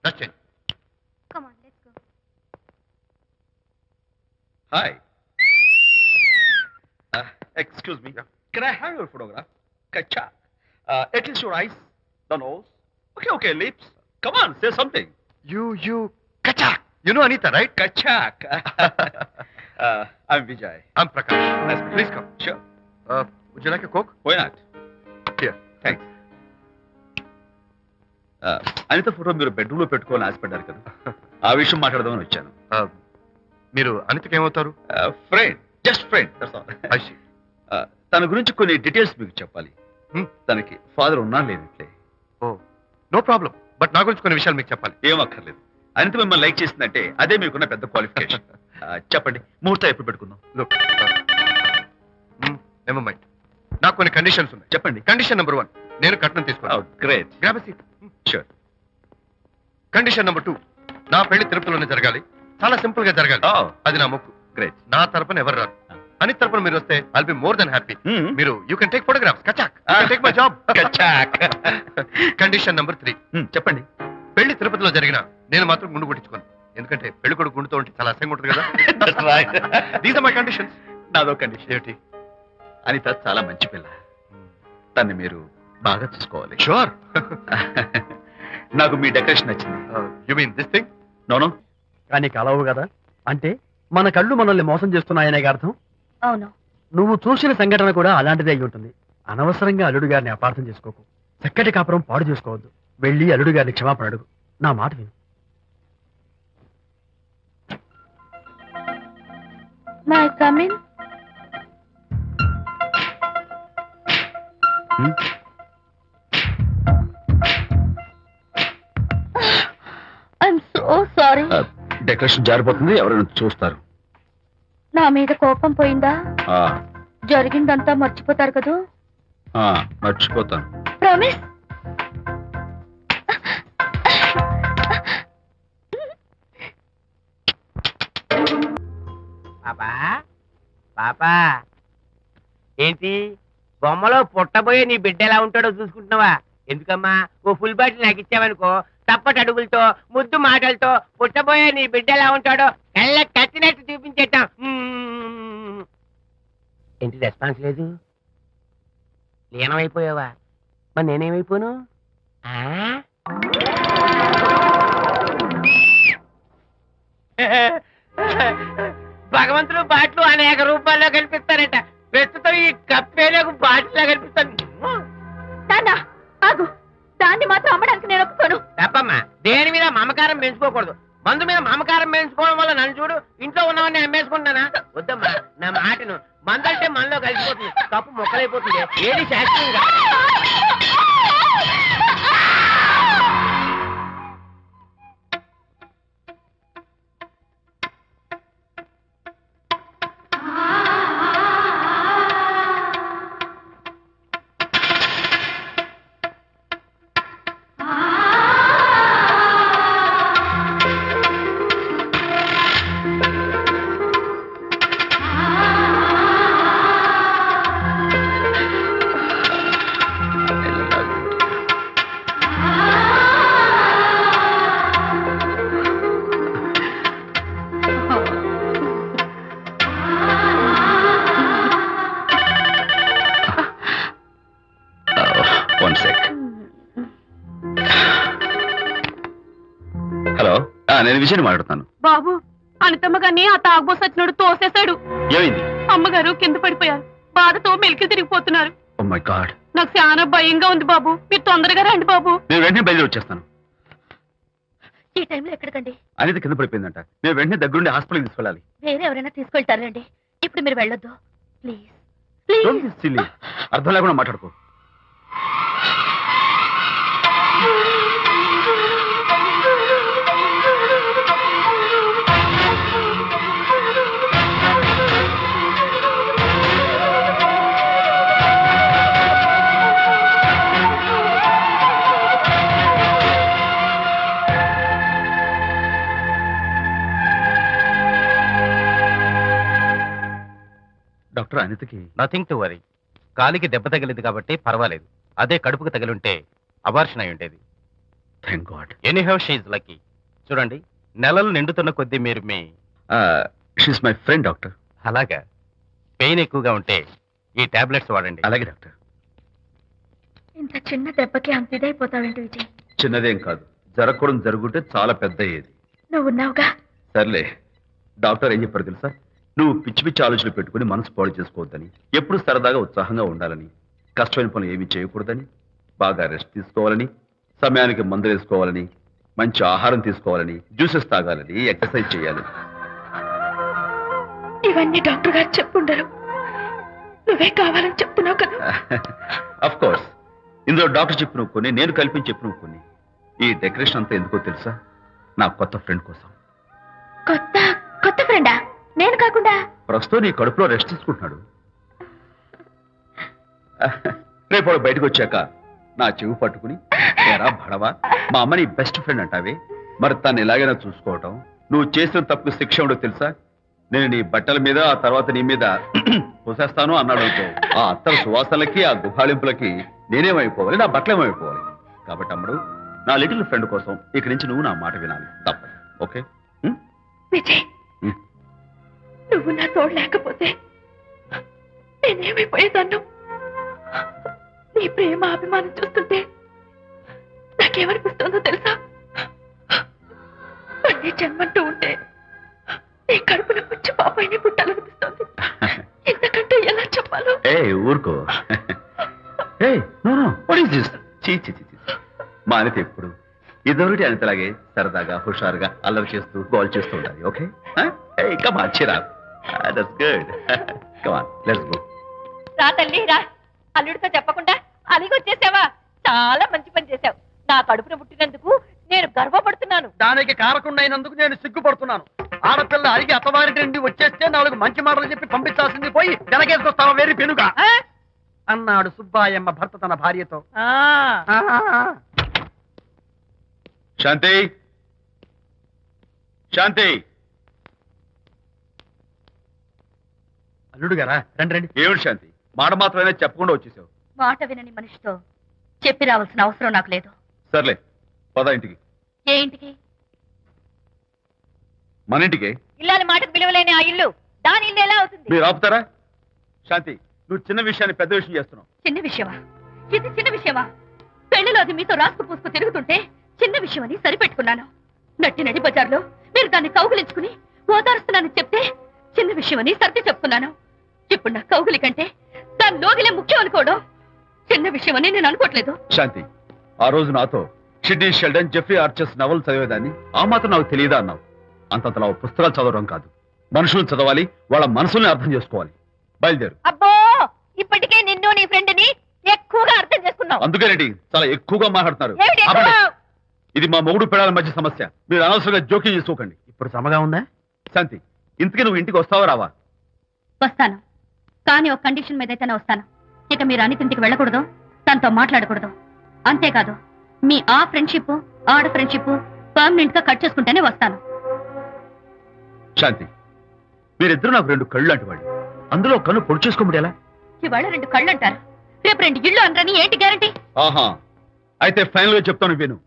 That's it. Come on, let's go. Hi. Excuse me. Can I have your photograph? Kacha. At least your eyes, the nose. Okay, lips. Come on, say something. You, Kachak. You know Anita, right? Kachak. I'm Vijay. I'm Prakash. Nice. Please come. Sure. Would you like a Coke? Why not? Here. Thanks. Anitha photo మీరు bedroom లో పెట్టుకోవాలని ఆశపడ్డారు కదా ఆ విషయం మాట్లాడదామని వచ్చాను. మీరు అనితకి ఏమవుతారు? Friend, just friend. తన గురించి కొన్ని డీటెయిల్స్ మీకు చెప్పాలి. తనకి ఫాదర్ ఉన్నా లేనట్లే. నో ప్రాబ్లం, బట్ నా గురించి కొన్ని విషయాలు మీకు చెప్పాలి. ఏం అక్కర్లేదు. అనిత మిమ్మల్ని లైక్ చేసిందంటే అదే మీకున్న పెద్ద క్వాలిఫికేషన్. చెప్పండి, ముహూర్తం ఎప్పుడు పెట్టుకుందాం? Look, never mind. నాకు కొన్ని కండిషన్స్ ఉన్నాయి. చెప్పండి. కండిషన్ నెంబర్ 1, నేను కట్నం తీసుకోవాలి. Great. Grab a seat. Sure. Condition number 2, నా పెళ్లి తిరుపతిలోనే జరగాలి. చాలా సింపుల్ గా జరగాలి. అది నా మొక్కు. గ్రేట్. నా తరపున ఎవరు రారు. అని తరపున మీరు వస్తే I'll be more than happy. మీరు యూ కెన్ టేక్ ఫోటోగ్రాఫ్స్. కచాక్. Take my job. కచాక్. కండిషన్ నెంబర్ 3, చెప్పండి. పెళ్లి తిరుపతిలో జరిగిన నేను మాత్రం గుండు కొట్టించుకోను. ఎందుకంటే పెళ్లి కొడుకు గుండుతో ఉంటే చాలా అసహ్యంగా ఉంటుంది కదా. These are my conditions. నాదో కండిషన్. ఏంటి? అనిత చాలా మంచి పిల్ల. తన్ని మీరు బాగా చూసుకోవాలి. షూర్. నాకు మీ డెకరేషన్ నచ్చింది. You mean this thing? No no. కానీ కలవు కదా, అంటే మన కళ్ళు మనల్ని మోసం చేస్తున్నాయనే అర్థం. అవును. నువ్వు చూసిన సంఘటన కూడా అలాంటిదే అయి ఉంటుంది. అనవసరంగా అల్లుడు గారిని అపార్థం చేసుకోకు. చక్కటి కాపురం పాడు చేసుకోవద్దు. వెళ్ళి అల్లుడు గారిని క్షమాపణ అడుగు. నా మాట విను. May come in. I'm so sorry. Decoration జారిపోతుంది, ఎవరైనా చూస్తారు. నా మీద కోపం పోయిందా? ఆ, జరిగిందంతా మర్చిపోతారు కదూ? ఆ, మర్చిపోతాను. ప్రామిస్. పాపా పాపా, ఏంటి బొమ్మలో పుట్టబోయే నీ బిడ్డ ఎలా ఉంటాడో చూసుకుంటున్నావా? ఎందుకమ్మా, ఓ ఫుల్ బాటిల్ నాకు ఇచ్చావనుకో, తప్పటి అడుగులతో ముద్దు మాటలతో పుట్టబోయే నీ బిడ్డ ఎలా ఉంటాడో కళ్ళ కట్టినట్టు చూపించేటాం. ఏంటి రెస్పాన్స్ లేదు? లీనమైపోయావా? మరి నేనేమైపోను? భగవంతుడు బాట్లు అనేక రూపాల్లో కనిపిస్తారట. ప్రస్తుతం ఈ కప్పేలకు బాటిల్లా కనిపిస్తాను. దాన్ని మాత్రం అమ్మడానికి నేను ఒప్పుకోను. తప్పమ్మా, దేని మీద మమకారం పెంచుకోకూడదు. మందు మీద మమకారం పెంచుకోవడం వల్ల నన్ను చూడు, ఇంట్లో ఉన్నవన్నీ అమ్మేసుకుంటానా? వద్దమ్మా, నా మాటను. మందు అంటే మనలో కలిసిపోతుంది, కప్పు మొక్కలైపోతుంది. ఏది శాస్త్రంగా నేను విజయ్ మాట్లాడుతాను. బాబు, అనితమ్మ గారిని ఆ తాగుబోసు వచ్చినోడు తోసేశాడు. ఏమైంది? అమ్మగారు కింద పడిపోయారు. బాధతో మెలికి తిరిగిపోతున్నారు. Oh my God. నాకు చాలా భయంగా ఉంది బాబు. మీరు తొందరగా రండి బాబు. నేను వెంటనే బయలుదేరి వచ్చేస్తాను. ఈ టైంలో ఎక్కడికండి? అనిత కింద పడిపోయిందంట. నేను వెంటనే దగ్గరుండి హాస్పిటల్కి తీసుకెళ్ళాలి. వేరే ఎవరైనా తీసుకెళ్తారండి. ఇప్పుడు మీరు వెళ్ళొద్దు ప్లీజ్. అర్థం లేకుండా మాట్లాడుకో. డాక్టర్, అనితకి నథింగ్ టు వరీ. కాలికి దెబ్బ తగిలింది కాబట్టి పర్వాలేదు. అదే కడుపుకు తగిలింటే అబార్షన్ అయి ఉండేది. Thank god. Anyhow she's lucky. చూడండి, నెలలు నిండుతున్న కొద్దీ మీరు మీ షీస్ మై ఫ్రెండ్ డాక్టర్. అలాగా పెయిన్ ఎక్కువగా ఉంటే ఈ టాబ్లెట్స్ వాడండి. అలాగే డాక్టర్. ఇంత చిన్న దెబ్బకి అంత ఇదైపోతావేంటి విజయ్? చిన్నదేం కాదు, జరగకూడదు జరుగుంటే చాలా పెద్ద అయ్యేది. నువ్వు ఉన్నావుగా. సర్లే, డాక్టర్ ఏం చెప్పారు తెలుసా? నువ్వు పిచ్చి పిచ్చి ఆలోచనలు పెట్టుకుని మనసు పాడు చేసుకోవద్దని, ఎప్పుడు సరదాగా ఉత్సాహంగా ఉండాలని, కష్టమైన పనులు ఏమీ చేయకూడదని, బాగా రెస్ట్ తీసుకోవాలని, సమయానికి మందులు వేసుకోవాలని, మంచి ఆహారం తీసుకోవాలని, జ్యూసెస్ తాగాలని, ఎక్సర్సైజ్ చేయాలి. ఇవన్నీ డాక్టర్ గారు చెప్పుండరు, నువ్వే కావాలని చెప్తున్నావు కదా. అఫ్ కోర్స్, ఇందులో డాక్టర్ చెప్పిన కొన్ని, నేను కల్పించి చెప్పిన కొన్ని. ఈ డెకరేషన్ అంతా ఎందుకో తెలుసా? నా కొత్త ఫ్రెండ్ కోసం. కొత్త కొత్త ఫ్రెండా? నేను కాకుండా? ప్రస్తుతం నీ కడుపులో రెస్ట్ తీసుకుంటున్నాడు. రేపు వాడు బయటకు వచ్చాక నా చెవి పట్టుకుని, ఏరా భడవా, మా అమ్మ నీ బెస్ట్ ఫ్రెండ్ అంటావే, మరి తను ఎలాగైనా చూసుకోవటం. నువ్వు చేసిన తప్పుకు శిక్ష ఉండో తెలుసా? నేను నీ బట్టల మీద, ఆ తర్వాత నీ మీద పోసేస్తాను అన్నాడు అనుకో, ఆ అత్తల సువాసనలకి, ఆ గుహాళింపులకి నేనేమైపోవాలి, నా బట్టలేమైపోవాలి. కాబట్టి అమ్మడు, నా లిటిల్ ఫ్రెండ్ కోసం ఇక్కడి నుంచి నువ్వు నా మాట వినాలి, తప్పదు. ఓకే? విజయ్, నువ్వు నా తోడు లేకపోతే నేనేమైపోయేదాన్ను. నీ ప్రేమ అభిమానం చూస్తుంటే నాకేమనిపిస్తుందో తెలుసా? మళ్ళీ జన్మంటూ ఉంటే నీ కడుపున వచ్చి పాపాయిని పుట్టాలనిపిస్తుంది. ఇంతకంటే ఎలా చెప్పాలో? ఏ ఊరుకో. ఏ no no, what is this? చీ చీ చీ. మా అనిత ఎప్పుడు ఇదొకటి అనితలాగే సరదాగా, హుషారుగా అల్లరి చేస్తూ, గోల్ చేస్తూ ఉండాలి. Okay? Come on, cheer up. That's good. Come on, let's go. రా తల్లి రా. అల్లుడితో చెప్పకుండా అలిగొచ్చేసావా? చాలా మంచి పని చేశావు. నా కడుపున పుట్టినందుకు నేను గర్వపడుతున్నాను. దానికి కారకుండైనందుకు నేను సిగ్గుపడుతున్నాను. ఆడపిల్ల అడిగి అత్తవారి నుండి వచ్చేస్తే 4 మంచి మాటలు చెప్పి పంపించాల్సింది పోయి వెనకేసుకొస్తావా వేరు పెనుగా అన్నాడు సుబ్బాయమ్మ భర్త తన భార్యతో. శాంతి, శాంతి. అల్లుడు గారా, రండి రండి. ఏమిటి శాంతి, మాట మాత్రమే చెప్పకుండా వచ్చేసావు? మాట వినని మనిషితో చెప్పి రావాల్సిన అవసరం నాకు లేదు. సర్లే, పద ఇంటికి. ఏ ఇంటికి? మన ఇంటికి. ఇల్లాలి మాటకు విలువలేని ఆ ఇల్లు దాని ఇల్లు ఎలా అవుతుంది? మీరు ఆపుతారా? శాంతి, నువ్వు చిన్న విషయాన్ని పెద్ద విషయం చేస్తున్నావు. చిన్న విషయమా? ఇది చిన్న విషయమా? పెళ్లిలో అది మీతో రాసుకు పూసుకు తిరుగుతుంటే చిన్న విషయమని సరిపెట్టుకున్నాను. నట్టి నడి బజార్లో మీరు దాన్ని కౌగులించుకుని ఓదారుస్తున్నానని చెప్తే చిన్న విషయమని సర్ది చెప్తున్నాను. ఇప్పుడు నా కౌగులి కంటే దాని లోగిలే ముఖ్యం అనుకోవడం చిన్న విషయమని నేను అనుకోవట్లేదు. శాంతి, ఆ రోజు నాతో షిడ్నీ షెల్డన్, జెఫ్రీ ఆర్చర్స్ నవలు చదివేదాన్ని, ఆ మాత్రం నాకు తెలియదా అన్నావు. అంతంతలా పుస్తకాలు చదవడం కాదు, మనుషులను చదవాలి, వాళ్ళ మనసుల్ని అర్థం చేసుకోవాలి. బయలుదేరు. అబ్బో, ఇప్పటికే నిన్ను నీ ఫ్రెండ్ ని ఎక్కువగా అర్థం చేసుకున్నావు. అందుకేనండి చాలా ఎక్కువగా మాట్లాడుతున్నారు. ఏమిటి ఎక్కువ? ఆపండి. ఇది మా మొగుడు పిల్లల మధ్య సమస్య, మీరు అనవసరంగా జోక్యం చేసుకోకండి. ఇప్పుడు సమగా ఉందా? శాంతి, ఇంతకీ నువ్వు ఇంటికి వస్తావా రావా? వస్తాను, కానీ ఒక కండిషన్ మీద అయితేనే వస్తాను. ఇక మీరు అనితింటికి వెళ్ళకూడదు, తనతో మాట్లాడకూడదు. అంతేకాదు, మీ ఆ ఫ్రెండ్షిప్, ఆడ ఫ్రెండ్షిప్ పర్మనెంట్ గా కట్ చేసుకుంటేనే వస్తాను. శాంతి, మీరిద్దరు నాకు 2 కళ్ళు లాంటి వాళ్ళు, అందులో కన్ను పొడి చేసుకోబడి ఎలా? ఇవాళ 2 కళ్ళు అంటారు, రేపు 2 ఇళ్ళు అనరని ఏంటి గ్యారంటీ? ఆహా, అయితే ఫైనల్ గా చెప్తాను విను.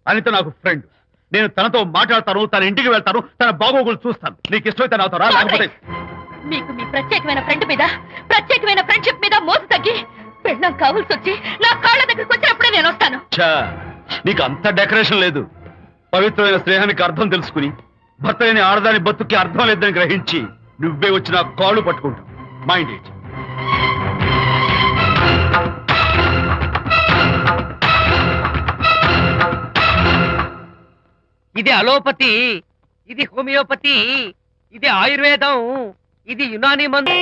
అనిత నాకు ఫ్రెండ్, నేను తనతో మాట్లాడతాను, తన ఇంటికి వెళ్తాను, తన బాగోగులు చూస్తాను. నీకు ఇష్టమైతే నాతో రా, లేకపోతే మీకు మీ ప్రత్యేకమైన ఫ్రెండ్ మీద, ప్రత్యేకమైన ఫ్రెండ్షిప్ మీద మోసు తగ్గి పెళ్ళం కావాల్సి వచ్చి నా కాళ్ళ దగ్గరికి వచ్చినప్పుడే నేను వస్తాను. ఛా, నీకు అంత డెకరేషన్ లేదు. పవిత్రమైన స్నేహానికి అర్థం తెలుసుకుని, భర్త లేని ఆడదాని బతుక్కి అర్థం లేదని గ్రహించి నువ్వే వచ్చి నా కాళ్ళు పట్టుకుంటావు. Mind it. ఇది అలోపతి, ఇది హోమియోపతి, ఇది ఆయుర్వేదం, ఇది యునాని మందు.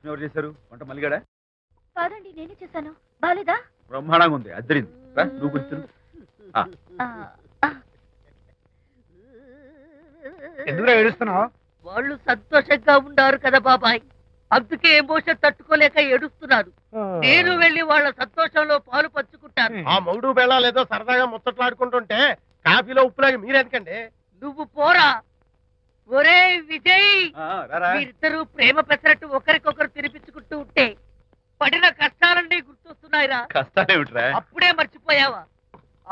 ఎవరు చేశారు వంట? మల్లిగాడా? కాదండి, నేనే చేశాను. బాలేదా? బ్రహ్మాండంగా ఉంది, అద్దరింది. రా, నువ్వు కూర్చో. ఎందుకు ఏడుస్తున్నావు? వాళ్ళు సంతోషంగా ఉన్నారు కదా బాబాయ్, అందుకే ఎమోషన్ తట్టుకోలేక ఏడుస్తున్నారు. నేను వెళ్ళి వాళ్ళ సంతోషంలో పాలు పంచుకుంటాను. ఆ మౌడు బెళ్ళాలేదో సరదాగా ముచ్చట్లాడుకుంటుంటే కాఫీలో ఉప్పులాగా మీరెందుకండి? నువ్వు పోరా. ఒరే విజయ్, మీరిద్దరూ ప్రేమ పెసరట్టు ఒకరికొకరు తినిపించుకుంటూ ఉంటే పడిన కష్టాలన్నీ గుర్తొస్తున్నాయిరా. కష్టాలేమిట్రా? అప్పుడే మర్చిపోయావా?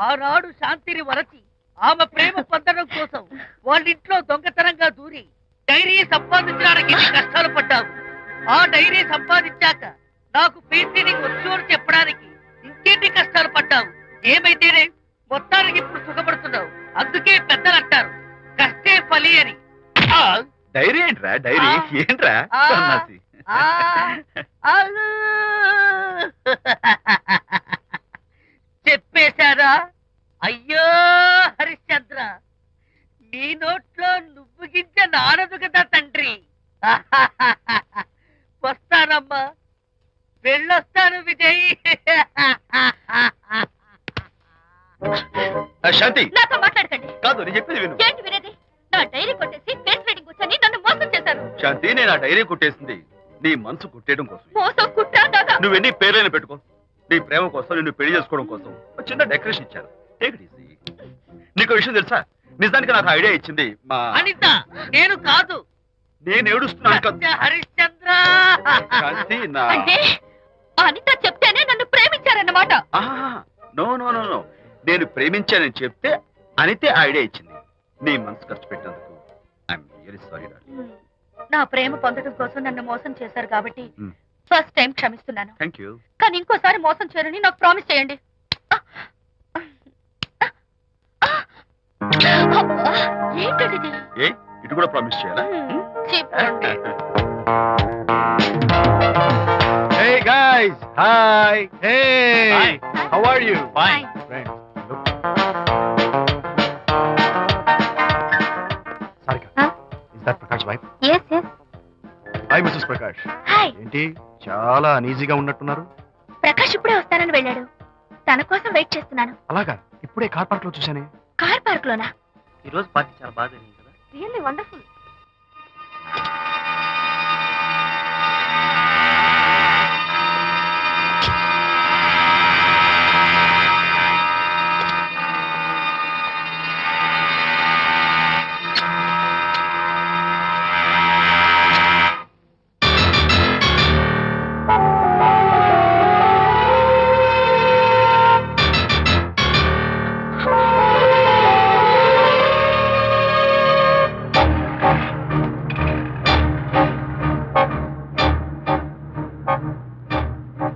ఆనాడు శాంతిని వరచి ఆమె ప్రేమ పొందడం కోసం వాళ్ళింట్లో దొంగతనంగా దూరి డైరీ సంపాదించడానికి ఎన్ని కష్టాలు పడ్డావు. ఆ డైరీ సంపాదించాక నాకు పెయింటింగ్ వచ్చు అని చెప్పడానికి ఇంకేంటి కష్టాలు పడ్డావు. ఏమైతేనే మొత్తానికి ఇప్పుడు సుఖపడుతున్నావు. అందుకే పెద్దలు అంటారు కష్టే ఫలి అని. డైరీ ఏంట్రా? డైరీ ఏంట్రా? సన్నాసి. చెప్పేశారా? అయ్యో హరిశ్చంద్ర, నీ నోట్లో నువ్వు గింజ నానదు కదా తండ్రి. వస్తానమ్మా, వెళ్ళొస్తాను విజయ్. శాంతి, నాతో మాట్లాడకండి. కాదు నేను చెప్పేది విను. ఏంటి వినేది? నా డైరీ కొట్టేసి ఫేస్ రీడింగ్ వచ్చని నన్ను మోసం చేశారు. శాంతి, నేను ఆ డైరీ కుట్టేసింది నీ మనసు కుట్టేయడం కోసం. మోసం కుట్రా దాదా. నువ్వెన్ని పేర్లైనా పెట్టుకో, నీ ప్రేమ కోసం, నిన్ను పెళ్లి చేసుకోవడం కోసం ఒక చిన్న డెకరేషన్ ఇచ్చాను. Take it easy. నీకు విషయం తెలుసా? నిజానికి నాకు ఐడియా ఇచ్చింది మా అనిత. నేను కాదు. నేను ఏడుస్తున్నాను కదా హరిశ్చంద్ర. శాంతి. నా అంటే అనిత చెప్తేనే నన్ను ప్రేమించారన్నమాట. నో నో నో నో, నేను ప్రేమించానని చెప్తే అనితే ఐడియా ఇచ్చింది. నీ మనసు ఖర్చు పెట్టినందుకు ఐఎమ్ రియల్లీ సారీ డార్లింగ్. నా ప్రేమ పొందడం కోసం నన్ను మోసం చేశారు కాబట్టి ఫస్ట్ టైం క్షమిస్తున్నాను. Thank you. కానీ ఇంకోసారి మోసం చేయరని నాకు ప్రామిస్ చేయండి. ఏంటది? ఏ ఇటు కూడా ప్రామిస్ చేయాలా? చెప్పండి. Hey guys, hi. Hey, Hi. how are you? Fine. Friends, look. Sarika, Huh? is that Prakash wife? Yes, yes. Hi, Mrs. Prakash. Hi. ఏంటి చాలా అనీజీగా ఉన్నట్టున్నారు? ప్రకాష్ ఇప్పుడే వస్తానని వెళ్ళాడు. తన కోసం వెయిట్ చేస్తున్నాను. అలాగా, ఇప్పుడే కార్ పార్క్ లో చూసానే. కార్ పార్క్ లోనా? ఈ రోజు పార్టీ చాలా బాగా జరిగింది కదా. Really wonderful.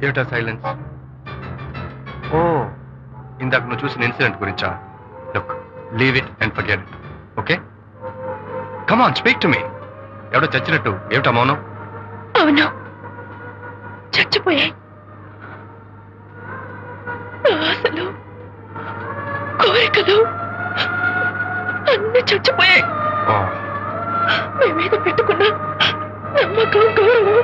ఏమిటా సైలెన్స్? ఓ, ఇందాక నువ్వు చూసిన ఇన్సిడెంట్ గురించా? Look, leave it and forget it. Okay, come on, speak to me. ఎవడో చచ్చినట్టు ఏమిటా మౌనం? అవును, చచ్చిపోయాయి. ఆశలు, కోరికలు అన్ని చచ్చిపోయాయి. ఓ, మేమేదో పెట్టుకున్న నమ్మకం, గౌరవం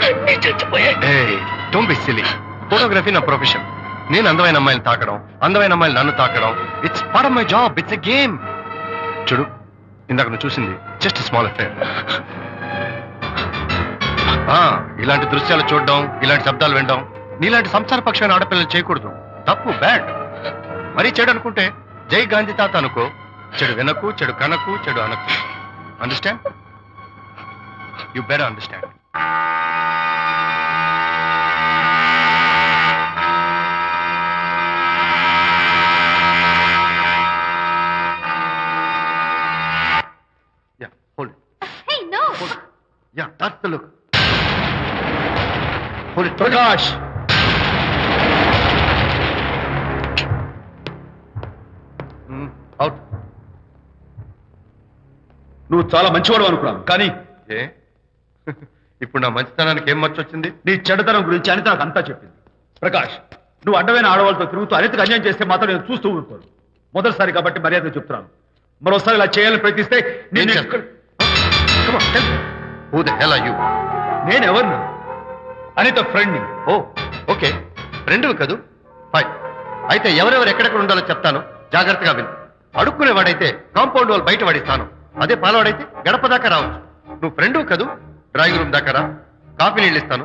అన్ని చచ్చిపోయాయి. ఏయ్, డోంట్ బి సిల్లీ. ఫోటోగ్రఫీ నా ప్రొఫెషన్. నేను అందమైన అమ్మాయిలు తాకడం, అందమైన అమ్మాయిలు నన్ను తాకడం, it's part of my job. It's a game. చూడు, ఇందాక నువ్వు చూసింది జస్ట్ స్మాల్ అఫేర్. ఇలాంటి దృశ్యాలు చూడడం, ఇలాంటి శబ్దాలు వినడం నీలాంటి సంసారపక్షమైన ఆడపిల్లలు చేయకూడదు. తప్పు, బ్యాడ్. మరీ చెడు అనుకుంటే జై గాంధీ తాత అనుకో. చెడు వినకు, చెడు కనకు, చెడు అనకు. Understand? You better understand. Yeah, hold it. Hey, no. Hold it. Yeah, that's the look. Hold it. Prakash, Out. నువ్వు చాలా మంచివాడు అనుకున్నాను, కానీ ఏ ఇప్పుడు నా మంచితనానికి ఏం మర్చొచ్చింది? నీ చెడుతనం గురించి అనిత నాకు అంతా చెప్పింది. ప్రకాష్, నువ్వు అడ్డమైన ఆడవాళ్ళతో తిరుగుతూ అనితకు అన్యాయం చేస్తే మాత్రం నేను చూస్తూ ఊరుకోను. మొదటిసారి కాబట్టి మర్యాద చెప్తున్నాను. మరోసారి ఇలా చేయాలని ప్రయత్నిస్తే ఏం నేను చేస్తావు? Come on, tell me. Who the hell are you? నేనెవరిని? అనిత ఫ్రెండ్ని. ఓ, ఓకే, ఫ్రెండ్ కదూ. ఫైన్. అయితే ఎవరెవరు ఎక్కడెక్కడ ఉండాలో చెప్తాను, జాగ్రత్తగా విను. అడుక్కునేవాడైతే కాంపౌండ్ వాళ్ళు బయట పడిస్తాను. అదే పాలవాడైతే గడప దాకా రావచ్చు. నువ్వు ఫ్రెండు కదూ, డ్రాయింగ్ రూమ్ దాకా రా, కాఫీ నీళ్ళు ఇస్తాను,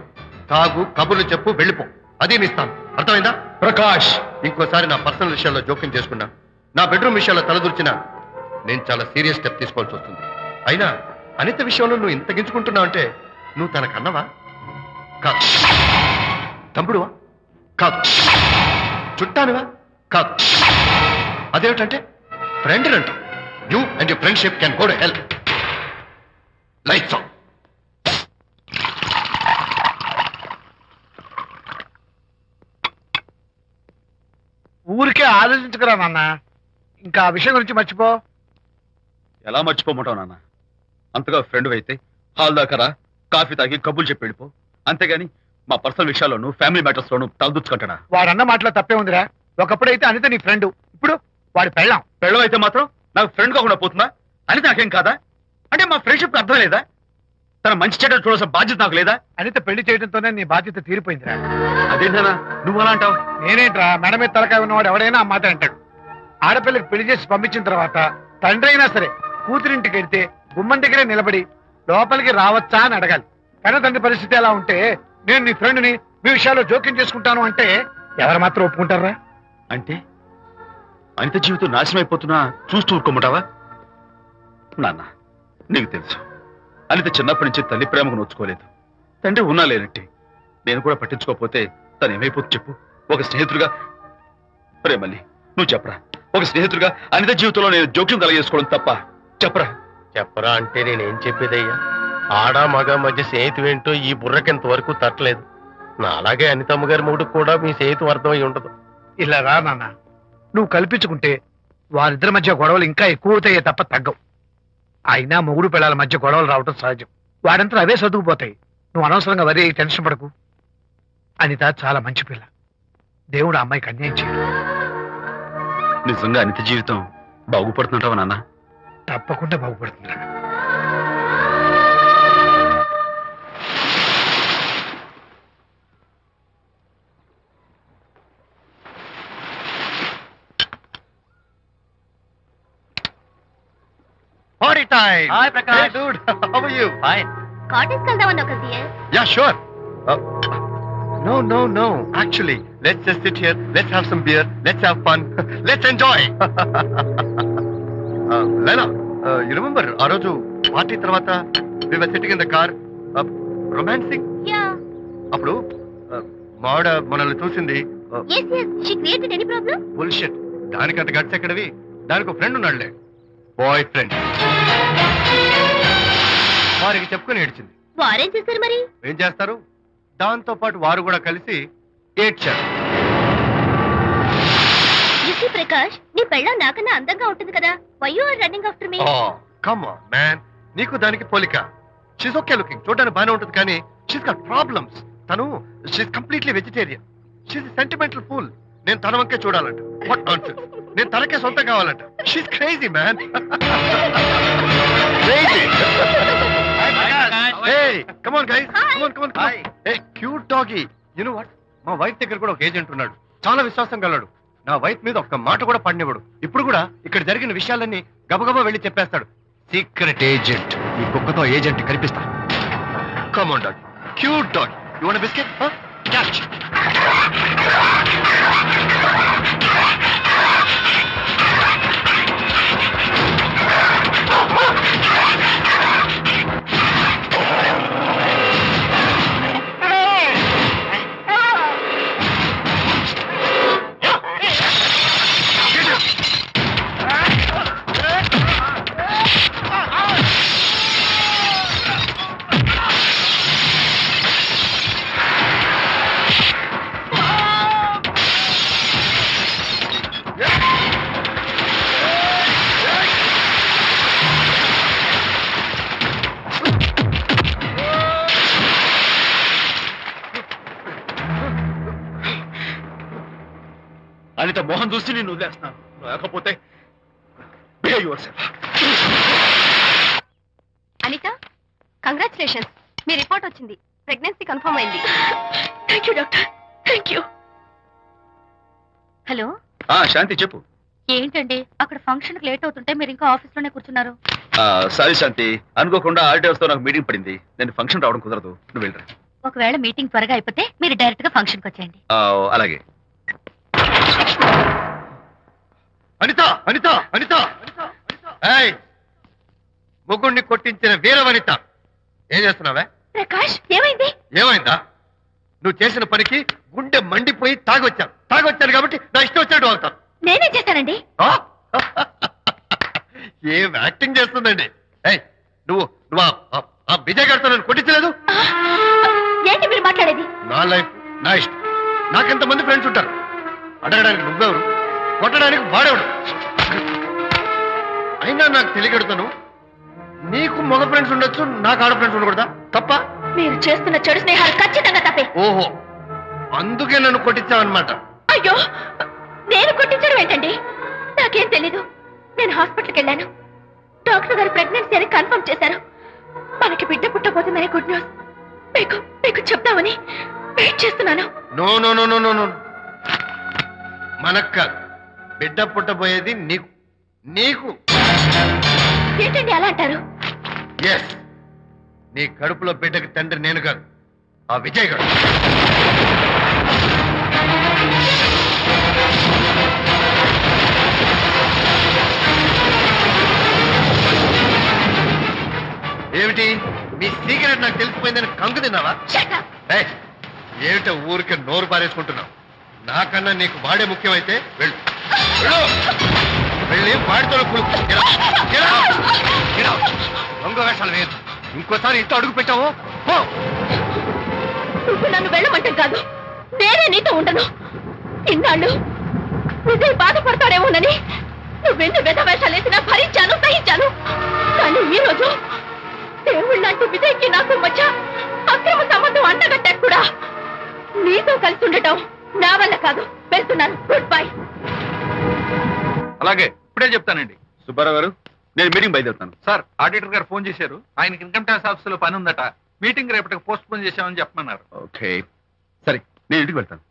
తాగు, కబుర్లు చెప్పు, వెళ్ళిపో. అదేమి ఇస్తాను, అర్థమైందా? ప్రకాష్, ఇంకోసారి నా పర్సనల్ విషయాల్లో జోక్యం చేసుకున్నా, నా బెడ్రూమ్ విషయాల్లో తలదూర్చినా నేను చాలా సీరియస్ స్టెప్ తీసుకోవాల్సి వస్తుంది. అయినా అనిత విషయంలో నువ్వు ఇంత గించుకుంటున్నావు అంటే నువ్వు తనకన్నవా? కాదు. తమ్ముడువా? కాదు. చుట్టానువా? కాదు. అదేమిటంటే ఫ్రెండ్ అంట. You and your friendship can go to help. Lights on. ఊరికే ఆలోచించకరా నాన్న, ఇంకా ఆ విషయం గురించి మర్చిపో. ఎలా మర్చిపోమంటావు నాన్న? అంతగా ఫ్రెండ్ అయితే హాల్ దాకా రా, కాఫీ తాగి కబుర్లు చెప్పి వెళ్ళిపో. అంతేగాని మా పర్సనల్ విషయాల్లోనూ ఫ్యామిలీ మ్యాటర్స్ లోనూ తలదూర్చుకుంటాడా? వాడన్న మాటలో తప్పే ఉందిరా. ఒకప్పుడైతే అనిత నీ ఫ్రెండ్, ఇప్పుడు వాడి పెళ్ళాం. పెళ్ళం అయితే మాత్రం నాకు ఫ్రెండ్ కాకుండా పోతుందా? అని నాకేం కాదా? అంటే మా ఫ్రెండ్షిప్ అర్థం లేదా? తన మంచి చెడ్డ చూడాల్సిన బాధ్యత నాకు లేదా? అనిత పెళ్లి చేయడంతోనే నీ బాధ్యత తీరిపోయిందిరా. అదేంటనా నువ్వు అలా అంటావు? నేనేంట్రా, మెడ మీద తలకాయ ఉన్నవాడు ఎవడైనా ఆ మాట అంటాడు. ఆడపిల్లకి పెళ్లి చేసి పంపించిన తర్వాత తండ్రి అయినా సరే కూతురింటికి వెళ్తే గుమ్మం దగ్గరే నిలబడి లోపలికి రావచ్చా అని అడగాలి. కానీ తండ్రి పరిస్థితి ఎలా ఉంటే నేను నీ ఫ్రెండ్ని మీ విషయాల్లో జోక్యం చేసుకుంటాను అంటే ఎవరు మాత్రం ఒప్పుకుంటారా? అంటే అనిత జీవితం నాశనం అయిపోతున్నా చూస్తూ ఊరుకోమంటావా? నాన్న, నీకు తెలుసు అనిత చిన్నప్పటి నుంచి తల్లి ప్రేమకు నోచుకోలేదు. తండ్రి ఉన్నా లేనట్టే. నేను కూడా పట్టించుకోకపోతే తను ఏమైపోతుంది చెప్పు? ఒక స్నేహితుడిగా ప్రేమల్లి నువ్వు చెప్పరా, ఒక స్నేహితుడిగా అనిత జీవితంలో నేను జోక్యం కలగజేసుకోవడం తప్ప? చెప్పరా. చెప్పరా అంటే నేనేం చెప్పేదయ్యా? ఆడ మగ మధ్య స్నేహితు ఏంటో ఈ బుర్రకింత వరకు తట్టలేదు. నా అలాగే అనితమ్మ గారి మూడు కూడా మీ స్నేహితు అర్థమై ఉండదు. ఇలా రా నాన్న, నువ్వు కల్పించుకుంటే వారిద్దరి మధ్య గొడవలు ఇంకా ఎక్కువ అవుతాయే తప్ప తగ్గవు. అయినా మొగుడు పిల్లల మధ్య గొడవలు రావటం సహజం. వాడంతా అవే సర్దుకుపోతాయి. నువ్వు అనవసరంగా వరి టెన్షన్ పడకు. అనిత చాలా మంచి పిల్ల. దేవుడు ఆ అమ్మాయికి అన్యాయం చేయడు. నిజంగా అనిత జీవితం బాగుపడుతుంటావా నాన్న? తప్పకుండా బాగుపడుతుందా. Party time! Hi, Prakash. Hey, dude. How are you? Fine. Cottage వెళ్దామని ఒక సియర్. Yeah, sure. No. Actually, let's just sit here. Let's have some beer. Let's have fun. Let's enjoy. Lena, you remember ఆ రోజు party తర్వాత we were sitting in the car, romancing? Yeah. అప్పుడు మావిడ మనల్ని చూసింది. Yes. She created any problem? Bullshit. దానికంత guts ఎక్కడవి? దానికి ఒక ఫ్రెండ్ ఉన్నాడులే, బాయ్ ఫ్రెండ్. వారికి చెప్పుకొని ఏడ్చింది. వారేం చేశారు మరి? ఏం చేస్తారు? దాంతో పాటు వారు కూడా కలిసి ఏడ్చారు. యూసీ ప్రకాష్, నీ పెళ్ళం నాకన్నా అందంగా ఉంటుంది కదా. Why you are running after me? Come on man, నీకు దానికి పోలిక. షీస్ ఓకే లుకింగ్, చూడడానికి బాగానే ఉంటుంది, కానీ షీస్ గాట్ ప్రాబ్లమ్స్. తను she's completely vegetarian. She's sentimental pool. నేను తన వంకే చూడాలంట. What nonsense. నేను తనకే సొంతం కావాలంట. She's crazy man. Crazy. Hey, come on guys. Come on. Hey, cute doggy. You know what? మా వైఫ్ దగ్గర కూడా ఒక ఏజెంట్ ఉన్నాడు. చాలా విశ్వాసం గలడు. నా వైఫ్ మీద ఒక్క మాట కూడా పడినివ్వడు. ఇప్పుడు కూడా ఇక్కడ జరిగిన విషయాలన్నీ గబగబా వెళ్ళి చెప్పేస్తాడు. Secret agent. ఈ కుక్కతో ఏజెంట్ కనిపిస్తా. Come on dog. Cute dog. You want a biscuit? Huh? Catch. Anitha Mohan చూసి నేను వదిలేస్తున్నాను. లేకపోతే behave yourself. అనిత, కంగ్రాచులేషన్స్. మీ రిపోర్ట్ వచ్చింది. ప్రెగ్నెన్సీ కన్ఫర్మ్ అయింది. Thank you doctor. Thank you. Hello, Shanti చెప్పు. ఏంటండి అక్కడ ఫంక్షన్ లేట్ అవుతుంటే మీరు ఇంకా ఆఫీస్ లోనే కూర్చున్నారు? సారీ శాంతి, అనుకోకుండా ఆడిటర్స్ తో నాకు మీటింగ్ పడింది. నేను ఫంక్షన్ రావడం కుదరదు, నువ్వు వెళ్ళరా. ఒకవేళ మీటింగ్ త్వరగా అయిపోతే మీరు డైరెక్ట్ గా ఫంక్షన్ కి వచ్చేయండి. అలాగే. అనిత అనిత అనిత, ఏయ్, ముగ్గుడిని కొట్టించిన వీర వనిత, ఏం చేస్తున్నావే? ప్రకాష్, ఏమైంది? ఏమైందా? నువ్వు చేసిన పనికి గుండె మండిపోయి తాగొచ్చాను కాబట్టి నా ఇష్టం వచ్చినట్టు అవుతాను. నేనేం చేశానండి? ఏం యాక్టింగ్ చేస్తుందండి. ఏయ్, నువ్వు నువ్వు ఆ విజయ్ గారితో నన్ను కొట్టించలేదు. ఏంటి మీరు మాట్లాడేది? నా లైఫ్ నా ఇష్టం. నాకెంతమంది ఫ్రెండ్స్ ఉంటారు. అడగడానికి నువ్వెవరు, కొట్టడానికి వాడేవాడు. అయినా నాకు తెలియగడుతాను, నీకు మగ ఫ్రెండ్స్ ఉండొచ్చు, నాకు ఆడ ఫ్రెండ్స్ ఉండకూడదా? తప్ప? మీరు చేస్తున్న చెడు స్నేహాలు ఖచ్చితంగా తప్పే. ఓహో, అందుకే నన్ను కొట్టించావన్నమాట. అయ్యో, నేను కొట్టించడం ఏంటండి? నాకేం తెలీదు. నేను హాస్పిటల్కి వెళ్ళాను. డాక్టర్ గారు ప్రెగ్నెన్సీ అని కన్ఫర్మ్ చేశారు. మనకి బిడ్డ పుట్టబోతుందనే గుడ్ న్యూస్ మీకు చెప్తామని వెయిట్ చేస్తున్నాను. No no no no no no, మనక్క బిడ్డ పుట్టబోయేది నీకు. నీకు ఏంటండి అలా అంటారు? ఎస్, నీ కడుపులో బిడ్డకి తండ్రి నేను కాదు, ఆ విజయ్ గారు. ఏమిటి మీ సీక్రెట్ నాకు తెలిసిపోయిందని కంగు తిన్నావా? ఏమిటో ఊరికే నోరు పారేసుకుంటున్నావు? నాకన్నా నీకు వాడే ముఖ్యమైతే వెళ్ళు, వెళ్ళి వాడితో దొంగ వేషాలు వేయదు. ఇంకోసారి ఇంట్లో అడుగు పెట్టావు, నువ్వు నన్ను వెళ్ళమంటే కాదు, నేనే నీతో ఉండను. ఇన్నాళ్ళు విజయ్ బాధపడతాడేమోనని నువ్వెన్ని వేషాలు వేసినా భరించాను, సహించాను. కానీ ఈ రోజు దేవుళ్ళంటూ విజయ్కి నాకు మధ్య అక్రమ సంబంధం అంటగట్టాక కూడా నీతో కలిసి ఉండటం నా వల్ల కాదు. వెళ్తున్నాను, గుడ్ బై. అలాగే, ఇప్పుడే చెప్తానండి. సుబ్బారావు గారు, నేను మీటింగ్ బయలుదేరుతాను. సార్, ఆడిటర్ గారు ఫోన్ చేశారు. ఆయనకి ఇన్కమ్ ట్యాక్స్ ఆఫీస్ లో పని ఉందట. మీటింగ్ రేపటికి పోస్ట్ పోన్ చేశామని చెప్పమన్నారు. ఓకే, సరే, నేను ఇంటికి వెళ్తాను.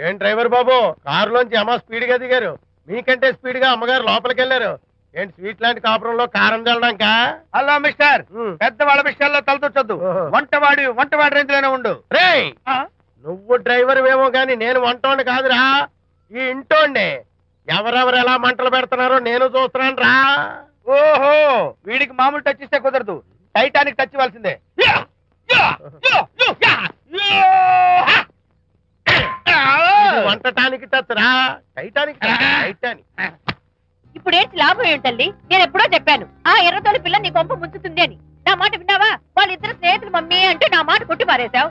ఏం డ్రైవర్ బాబు, కారులోంచి అమ్మ స్పీడ్ గా దిగారు. మీకంటే స్పీడ్ గా అమ్మగారు లోపలికి వెళ్ళారు. ఏంటి స్వీట్ లాంటి కాపురంలో కారం చల్లడాక? హలో మిస్టర్, పెద్దవాళ్ళ విషయాల్లో తలదొచ్చొద్దు. వంటవాడి రేంజ్ లోనే ఉండు. రే, నువ్వు డ్రైవర్ ఏమో గాని నేను వంటోండి కాదురా, ఈ ఇంటోండి. ఎవరెవరు ఎలా మంటలు పెడుతున్నారో నేను చూస్తున్నాను రా. ఓహో, వీడికి మామూలు టచ్ ఇస్తే కుదరదు, టైటానిక్ టచ్ ఇవ్వాల్సిందే. వంటటానికి టచ్ రా, టైటానిక్ టైటానిక్. ఇప్పుడు ఏంటి లాభం ఏంటల్లి? నేను ఎప్పుడో చెప్పాను, ఆ ఎర్రతోలి పిల్ల నీ కొంప ముంచుతుంది అని. నా మాట విన్నావా? వాళ్ళిద్దరు స్నేహితులు మమ్మీ అంటే నా మాట కొట్టి పారేశావు.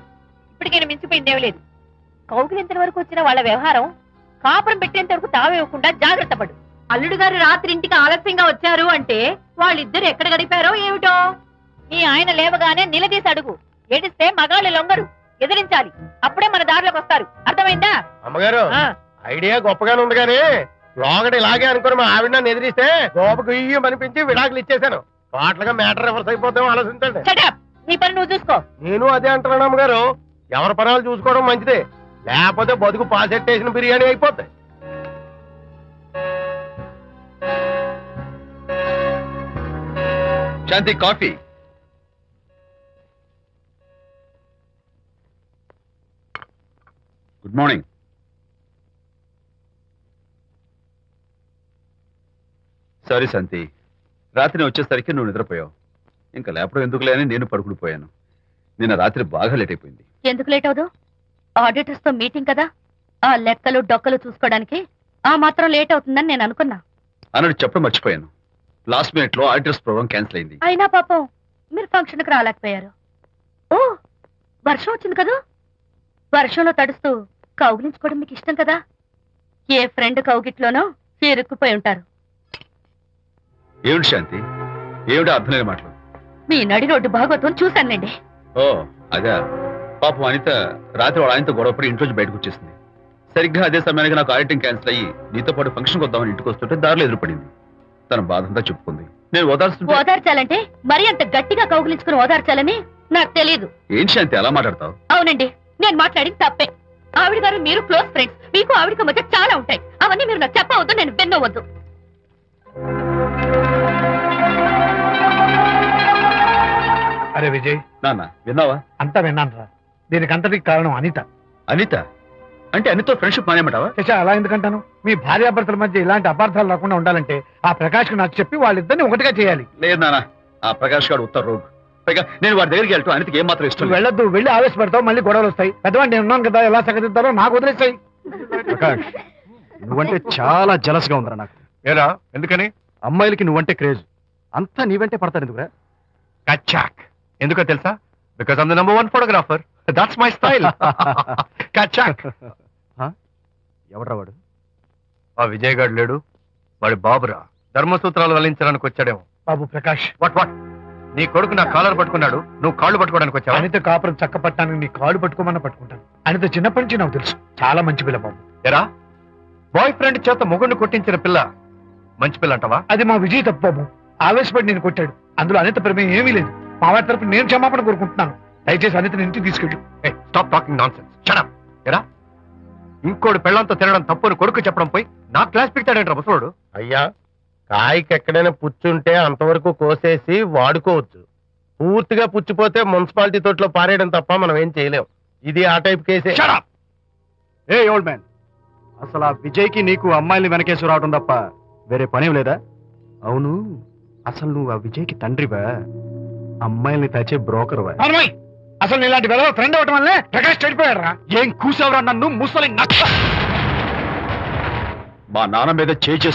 ఇప్పటికి నేను మించిపోయిందేం లేదు. కౌగిలింత వరకు వచ్చిన వాళ్ళ వ్యవహారం కాపురం పెట్టేంత వరకు తావేవ్వకుండా జాగ్రత్త పడు. అల్లుడు గారు రాత్రి ఇంటికి ఆలస్యంగా వచ్చారు అంటే వాళ్ళిద్దరు ఎక్కడ గడిపారో ఏమిటో. నీ ఆయన లేవగానే నిలదీసి అడుగు. ఏడిస్తే మగాళ్ళు లొంగరు, ఎదిరించాలి. అప్పుడే మన దారిలోకి వస్తారు. అర్థమైందా? అమ్మగారు, ఐడియా గొప్పగానే ఉంది కానీ లోగడ ఇలాగే అనుకుని మా ఆవిడ నన్ను ఎదిరిస్తే గోపకు ఇయ్యం అనిపించి విడాకులు ఇచ్చేశాను. పాటలుగా మ్యాటర్ రివర్స్ అయిపోతాం, ఆలోచించండి. నీ పని నువ్వు చూసుకో. నేను అదే అంటున్నాను అమ్మగారు, ఎవరి పనాలు చూసుకోవడం మంచిదే, లేకపోతే బతుకు పాసెట్టేసిన బిర్యానీ అయిపోతాయి. శాంతి, కాఫీ. Good morning. సారీ శాంతి, రాత్రి నేను వచ్చేసరికి నువ్వు నిద్రపోయావు. ఇంకా లేపడం ఎందుకులే అని నేను పడుకుడిపోయాను. నిన్న రాత్రి బాగా లేట్ అయిపోయింది. ఎందుకు లేట్ అవదు? ఆడిటర్స్ తో మీటింగ్ కదా, ఆ లెక్కలు డొక్కలు చూసుకోవడానికి ఆ మాత్రం లేట్ అవుతుందని నేను అనుకున్నా. అన్నట్టు చెప్పడం మర్చిపోయాను. లాస్ట్ మినిట్ లో ఆడిటర్స్ ప్రోగ్రామ్ క్యాన్సిల్ అయింది. అయినా పాపం మీరు ఫంక్షన్ కి రాలేకపోయారు. ఓ, వర్షం వచ్చింది కదా, వర్షంలో తడుస్తూ కౌగిలించుకోవడం మీకు ఇష్టం కదా. ఏ ఫ్రెండ్ కౌగిట్లోనో ఇరుక్కుపోయి ఉంటారు. ఏమిటి శాంతి, ఏమిటి అర్థం లేని మాటలు? మీ నడి రోడ్డు భాగవతం చూశానండి. ఓ అదే, పాపం అనిత రాత్రి వాళ్ళ ఆయనతో గొడవపడి ఇంట్లోంచి బయటకు వచ్చేసింది. సరిగ్గా అదే సమయానికి నాకు ఆడిటింగ్ క్యాన్సిల్ అయ్యి నీతో పాటు ఫంక్షన్కి వద్దామని ఇంటికి వస్తుంటే దారిలో ఎదురుపడింది. తన బాధంతా చెప్పుకుంది. నేను ఓదార్చాలంటే మరి అంత గట్టిగా కౌగిలించుకుని ఓదార్చాలని నాకు తెలియదు. ఏం శాంతి అలా మాట్లాడతావు? అవునండి, నేను మాట్లాడింది తప్పే. ఆవిడ గారు మీరు క్లోజ్ ఫ్రెండ్స్, మీకు ఆవిడకి మధ్య చాలా ఉంటాయి. అవన్నీ మీరు నాకు చెప్పవద్దు, నేను విన్నవద్దు. అరే విజయ్, నాన్న విన్నావా? అంతా విన్నాను. దీనికి అంతటికి కారణం అనిత. అనిత అంటే అనితో ఫ్రెండ్షిప్ మానేమంటావా? శశా, అలా ఎందుకంటాను? మీ భార్యాభర్తల మధ్య ఇలాంటి అపార్థాలు రాకుండా ఉండాలంటే ఆ ప్రకాష్ కు నాకు చెప్పి వాళ్ళిద్దరిని ఒకటిగా చేయాలి. లేదు నాన్న, ఆ ప్రకాష్ గారు ఉత్తర రోగ్. పైగా నేను వాడి దగ్గరికి వెళ్తాను. అనితకి ఏం మాత్రం ఇష్టం నువ్వు వెళ్ళొద్దు, వెళ్ళి ఆవేశపడతావు, మళ్ళీ గొడవలు వస్తాయి. పెద్దవాడిని నేను ఉన్నాను కదా, ఎలా సగదిద్దారో నాకు వదిలేస్తాయి. ప్రకాష్, నువ్వంటే చాలా జలస్గా ఉందిరా నాకు. ఏరా ఎందుకని? అమ్మాయిలకి నువ్వంటే క్రేజ్. అంతా నీవంటే పడతారు ఎందుకురా? కచాక్. ఎందుకో తెలుసా? Because I'm the number 1 photographer. That's my style. కచాక్. ఎవడ్రా వాడు? ఆ విజయ్ గారు లేడు, వాడి బాబురా. ధర్మసూత్రాలు వల్లించడానికి వచ్చాడేమో. బాబు ప్రకాష్, వాట్ వాట్? నీ కొడుకు నా కాలర్ పట్టుకున్నాడు, నువ్వు కాళ్ళు పట్టుకోవడానికి వచ్చావా? అనిత కాపురం చక్క పట్టానికి నీ కాళ్ళు పట్టుకోమన్నా పట్టుకుంటాను. అనిత చిన్నప్పటి నుంచి నాకు తెలుసు, చాలా మంచి పిల్ల బాబు. ఎరా, బాయ్ ఫ్రెండ్ చేత మొగుడిని కొట్టించిన పిల్ల మంచి పిల్ల అంటావా? అది మా విజయ్ తప్పు బాబు. ఆవేశపడి నేను కొట్టాడు. అందులో అనిత ప్రమేయం ఏమీ లేదు. మా వారి తరపు నేను క్షమాపణ కోరుకుంటున్నాను. దయచేసి అనితని ఇంటికి తీసుకెళ్ళు. Stop talking nonsense. Shut up. ఎరా, ఇంకోటి పెళ్ళంతో తినడం తప్పుని కొడుకు చెప్పడం పోయి నా క్లాస్ పిక్తాడేంట్రా ముసలోడు? అయ్యా, కాయకి ఎక్కడైనా పుచ్చుంటే అంతవరకు కోసేసి వాడుకోవచ్చు. పూర్తిగా పుచ్చిపోతే మున్సిపాలిటీ తోటలో పారేయడం తప్ప మనం ఏం చేయలేం. ఇది ఆ టైప్ కేసే. Shut up. ఏ ఓల్డ్ మ్యాన్, అసలు ఆ విజయ్కి నీకు అమ్మాయిని వెనకేసి రావడం తప్ప వేరే పనేం లేదా? అవును, అసలు నువ్వు ఆ విజయ్కి తండ్రివా, అమ్మాయిల్ని తెచ్చే బ్రోకర్వా? అసలు ఇలాంటి వెళ్ళ ఫ్రెండ్ అవటం వల్లే ప్రకాష్ చెడిపోయాడు రా. ఏం కూసావురా నన్ను ముసలి నచ్చ? మా నాన్న మీద చేసి